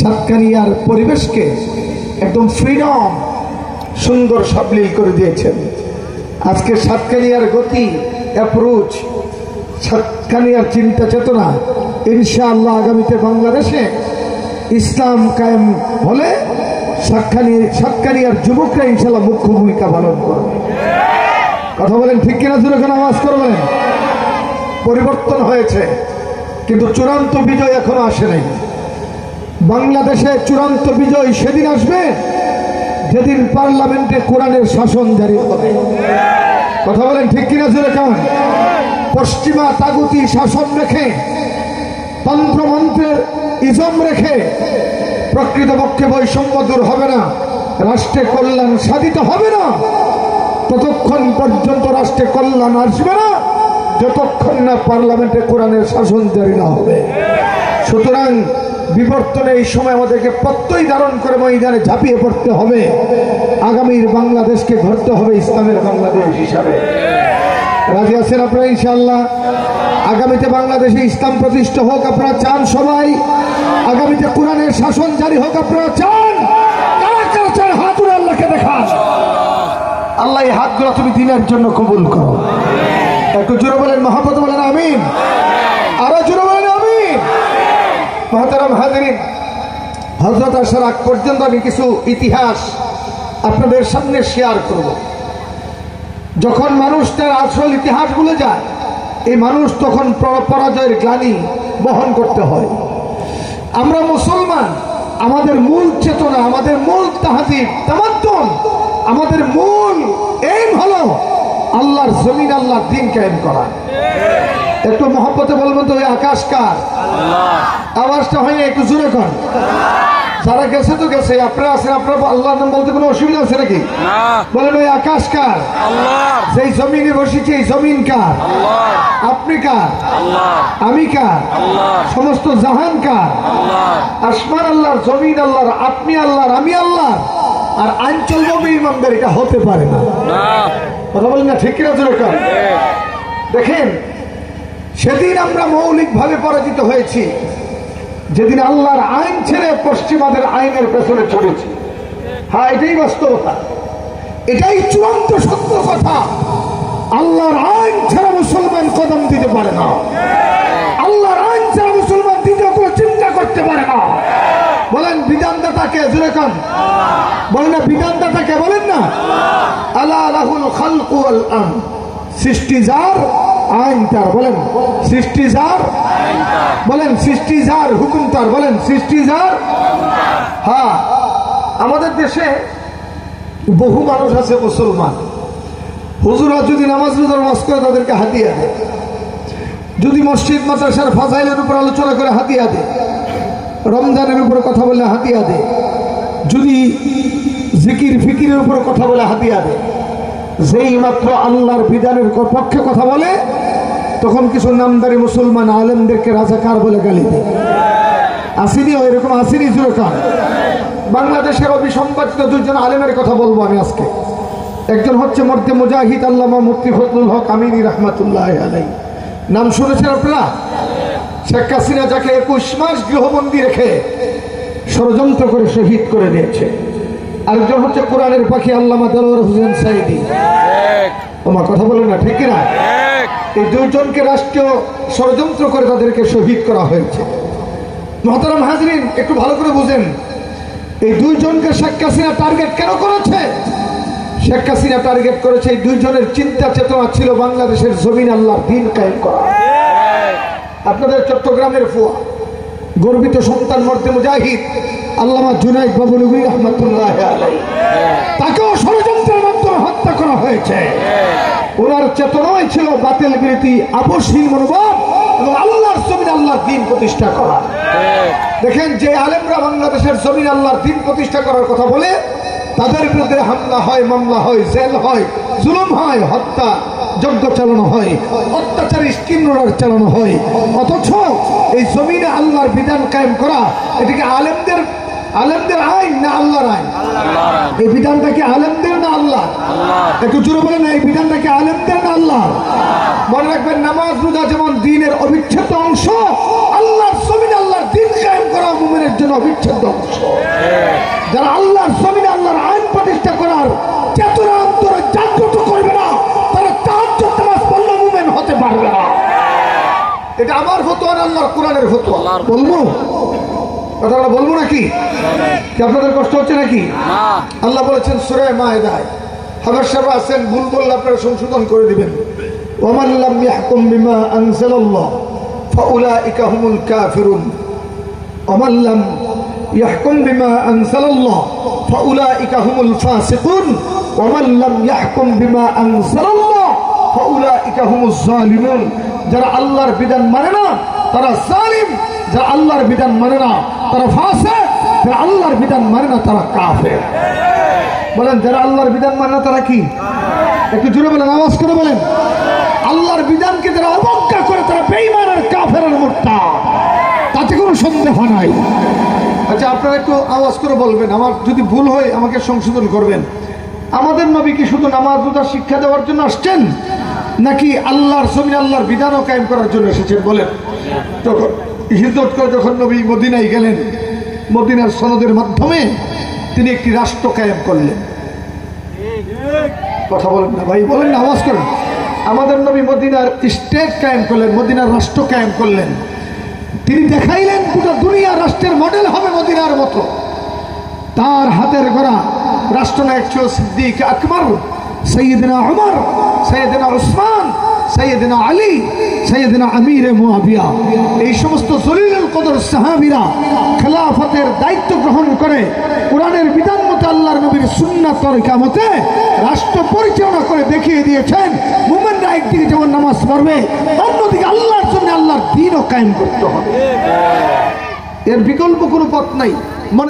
সাতকানিয়ার পরিবেশকে একদম ফ্রিডম সুন্দর সাবলীল করে দিয়েছেন। আজকে সাতকানিয়ার গতি, অ্যাপ্রোচ, সাতকানিয়ার চিন্তা চেতনা ইনশাআল্লাহ আগামীতে বাংলাদেশে ইসলাম কায়েম হলে সাতকানিয়ার যুবকরা ইনশাআল্লাহ মুখ্য ভূমিকা পালন করবে। কথা বলেন ঠিক কিনা? জোরে করে আওয়াজ করবেন। পরিবর্তন হয়েছে কিন্তু চূড়ান্ত বিজয় এখনো আসে নাই। বাংলাদেশে চূড়ান্ত বিজয় সেদিন আসবে যেদিন পার্লামেন্টে কোরআনের শাসন জারি হবে। কথা বলেন ঠিক কিনা? জোরে কান। পশ্চিমা তাগুতি শাসন রেখে, তন্ত্রমন্ত্রের ইজম রেখে প্রকৃতপক্ষে বৈষম্য দূর হবে না, রাষ্ট্রে কল্যাণ সাধিত হবে না ততক্ষণ পর্যন্ত। রাষ্ট্রে কল্যাণ আসবে না যতক্ষণ না পার্লামেন্টে কোরআনের শাসন জারি না হবে। সুতরাং বিবর্তনে এই সময় আমাদেরকে প্রত্যয় ধারণ করে ময়দানে ঝাঁপিয়ে পড়তে হবে। আগামীর বাংলাদেশকে গড়তে হবে ইসলামের বাংলাদেশ হিসাবে। রাজি আছেন আপনারা ইনশাআল্লাহ? আগামীতে বাংলাদেশে ইসলাম প্রতিষ্ঠা হোক আপনারা চান সবাই? আগামীতে কোরআনের শাসন জারি হোক আপনারা চান? কারা কারা চান হাত উঠে আল্লাহকে দেখান। আল্লাহ এই হাতগুলো তুমি দিনের জন্য কবুল করো। একটু জোরে বলেন, মহব্বত বলেন আমিন। আরো জোরে বলেন আমিন। মুহতারাম হাজিরিন, হযরত আসার আগ পর্যন্ত আমি কিছু ইতিহাস আপনাদের সামনে শেয়ার করব। যখন মানুষ তার আসল ইতিহাস ভুলে যায়, এই মানুষ তখন পরাজয়ের গ্লানি বহন করতে হয়। আমরা মুসলমান, আমাদের মূল চেতনা, আমাদের মূল তাহজিব তামাদ্দুন, আমাদের মূল এইম হলো আল্লাহর জমিন, আল্লাহর দ্বীন কায়েম করা। একটু মহব্বতে বলবেন তো, ওই আকাশ কার? আওয়াজটা হয় না, একটু জোরে কর। যারা গেছে তো গেছে, আপনারা আছেন, আপনার আল্লাহর নাম বলতে কোনো অসুবিধা আছে নাকি? বলেন ওই আকাশ কার? সেই জমিনে বসেছি, এই জমিন কার? আপনি কার? আমি কার? সমস্ত জাহান কার? আসমান আল্লাহর, জমিন আল্লাহর, আপনি আল্লাহর, আমি আল্লাহর। আর আইন চলবে ইমানদার, এটা হতে পারে না। কথা বলেন না ঠিক কিনা? জোরে কর। দেখেন, সেদিন আমরা মৌলিকভাবে পরাজিত হয়েছি যেদিন আল্লাহর আইন ছেড়ে পশ্চিমাদের আইনের পেছনে চলেছি। হ্যাঁ, এটাই বাস্তবতা, এটাই চূড়ান্ত সত্য কথা। আল্লাহর আইন ছাড়া মুসলমান কদম দিতে পারে না। আল্লাহর আইন ছাড়া মুসলমান দ্বিতীয় কোনো চিন্তা করতে পারে না। বলেন বিধানদাতাকে? জোরে কর। বলেন না বিধানদাতাকে? বলেন না। আলা লাহুল খালকু ওয়াল আমর, সৃষ্টি যার, আইন তার। বলেন সৃষ্টি যার, বলেন সৃষ্টি যার, হুকুম তার। বলেন সৃষ্টি যার। হ্যাঁ, আমাদের দেশে বহু মানুষ আছে মুসলমান, হুজুরা যদি নামাজ রোজার ওয়াজ করে তাদেরকে হাদিয়া দেয়, যদি মসজিদ মাদ্রাসার ফাজাইলের উপর আলোচনা করে হাদিয়া দেয়, রমজানের উপর কথা বলে হাদিয়া দেয়, যদি জিকির ফিকিরের উপর কথা বলে হাদিয়া দেয়। যেই মাত্র আল্লাহর বিধানের পক্ষে কথা বলে তখন কিছু নামদারি মুসলমান আলেমদেরকে রাজাকার বলে গালি দেয়। আসেনি? এরকম আসেনি? জোরে কার। বাংলাদেশের অবিসংবাদিত দুইজন আলেমের কথা বলবো আমি আজকে। একজন হচ্ছে মর্দে মুজাহিদ আল্লামা মুফতি ফজলুল হক আমিনী রহমাতুল্লাহ আলাইহি। নাম শুনেছেন আপনারা? শেখ হাসিনা যাকে 21 মাস গৃহবন্দী রেখে ষড়যন্ত্র করে শহীদ করে দিয়েছে। আরেকজন হচ্ছে কোরআনের পাখি আল্লামা দেলোয়ার হোসেন সাইদি। আমার কথা বলেন না ঠিক কিনা? এই দুইজনকে রাষ্ট্রীয় ষড়যন্ত্র করে তাদেরকে শহীদ করা হয়েছে। মুহতারাম হাজরিন, একটু ভালো করে বুঝেন, এই দুইজনকে শেখ হাসিনা টার্গেট কেন করেছে? শেখ হাসিনা টার্গেট করেছে, এই দুইজনের চিন্তা চেতনা ছিল বাংলাদেশের জমিন আল্লাহর দ্বীন কায়েম করা। আপনাদের চট্টগ্রামের ফুয়া গর্বিত সন্তান মর্দে মুজাহিদ আল্লামা জুনায়েদ বাবুলুগি রহমাতুল্লাহ আলাইহি, তাকেও ষড়যন্ত্রের মাধ্যমে হত্যা করা হয়েছে। ওনার চেতনাই ছিল বাতিল বিরোধী, আপোষহীন মনোভাব এবং আল্লাহর জমিন আল্লাহর দ্বীন প্রতিষ্ঠা করা। দেখেন, যে আলেমরা বাংলাদেশের জমিন আল্লাহর দ্বীন প্রতিষ্ঠা করার কথা বলে তাদের বিরুদ্ধে হামলা হয়, মামলা হয়, জেল হয়, জুলুম হয়, হত্যা যজ্ঞ চালানো হয়, অত্যাচারী স্কিম রোলার চালানো হয়। অথচ এই জমিনে আল্লাহর বিধান কায়েম করা, এটাকে আলেমদের আইন না আল্লাহর আইন? এই বিধানটা কি আলেমদের না আল্লাহ? একটু জোরে বলেন, এই বিধানটা কি আলেমদের না আল্লাহ? মনে রাখবেন, নামাজ রোজা যেমন দ্বীনের অবিচ্ছেদ্য অংশ, আল্লাহর জমিনে আল্লাহর দ্বীন কায়েম করা মুমিনের জন্য অবিচ্ছেদ্য অংশ। যারা আল্লাহর জমিনে আল্লাহর আইন প্রতিষ্ঠা করার চেতনা অন্তরে জাগ্রত করবে না, তারা তাহাজ্জুদ নামাজ পড়লে মুমিন হতে পারবে না। এটা আমার ফতোয়া না, আল্লাহর কোরআনের ফতোয়া। বলবো কথাটা বলবো নাকি? কি আপনাদের কষ্ট হচ্ছে নাকি? আল্লাহ বলেছেন সূরা মায়েদায়, হাবেশারা আছেন ভুল বললে আপনারা সংশোধন করে দিবেন। ওয়ামান লাম ইয়াহকুম বিমা আনজালাল্লাহ ফাউলাইকা হুমুল কাফিরুন। ওয়ামান লাম ইয়াহকুম বিমা আনজালাল্লাহ ফাউলাইকা হুমুল ফাসিকুন। ওয়ামান লাম ইয়াহকুম বিমা আনজালাল্লাহ ফাউলাইকা হুমুজ জালিমুন। যারা আল্লাহর বিধান মানে না তারা জালিম, যারা আল্লাহর বিধান মানে না তারা ফাসিক, যারা আল্লাহর বিধান মানে না তারা কাফের। বলেন যারা আল্লাহর বিধান মানে না তারা কি? একটু জোরে বলেন, আওয়াজ করে বলেন। আল্লাহর বিধানকে যারা অবজ্ঞা করে তারা বেঈমান আর কাফের আর মুরতাদ, তাতে কোনো সন্দেহ নাই। আচ্ছা আপনারা একটু আওয়াজ করে বলবেন, আমার যদি ভুল হয় আমাকে সংশোধন করবেন। আমাদের নবী কি শুধু নামাজ রোজা শিক্ষা দেওয়ার জন্য আসছেন, নাকি আল্লাহর জমিনে আল্লাহর বিধানও কায়েম করার জন্য এসেছেন? বলেন। তখন হিজরত করে যখন নবী মদিনায় গেলেন, মদিনার সনদের মাধ্যমে তিনি একটি রাষ্ট্র কায়েম করলেন। কথা বলেন না ভাই, বলেন না, আওয়াজ করেন। আমাদের নবী মদিনার স্টেট কায়েম করলেন, মদিনার রাষ্ট্র কায়েম করলেন। তিনি দেখাইলেন গোটা দুনিয়া রাষ্ট্রের মডেল হবে মদিনার মতো। তার হাতের গড়া রাষ্ট্রনায়ক ছিল সিদ্দিক আকবর, সৈয়দনা উমর, সৈয়দনা উসমান, সৈয়দনা আলী, সৈয়দনা আমির মুআবিয়া। এই সমস্ত জলিলুল কদর সাহাবীরা খেলাফতের দায়িত্ব গ্রহণ করে কোরআনের বিধান মতে আল্লাহর নবীর সুন্নাত তরিকা মতে রাষ্ট্র পরিচালনা করে দেখিয়ে দিয়েছেন মুমিনরা একদিকে যেমন নামাজ পড়বে, অন্যদিকে আল্লাহর জন্য আল্লাহর দ্বীনও কায়েম করতে হবে। এর বিকল্প কোনো পথ নাই।